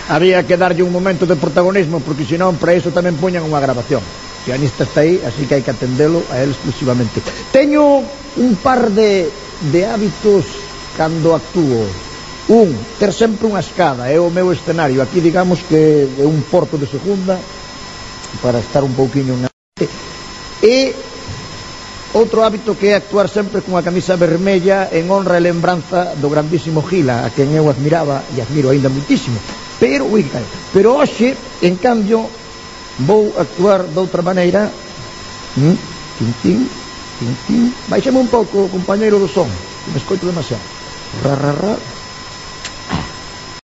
Había que darlle un momento de protagonismo, porque senón para iso tamén poñan unha grabación. O pianista está aí, así que hai que atendelo a él exclusivamente. Teño un par de hábitos cando actúo. Ter sempre unha escada, é o meu escenario. Aquí digamos que é un porto de segunda, para estar un pouquiño en arte. E outro hábito que é actuar sempre cunha camisa vermella en honra e lembranza do grandísimo Gila, a quen eu admiraba e admiro aínda muitísimo. Pero hoxe, en cambio, vou actuar doutra maneira. Baixame un pouco, compañeiro do son, que me escoito demasiado.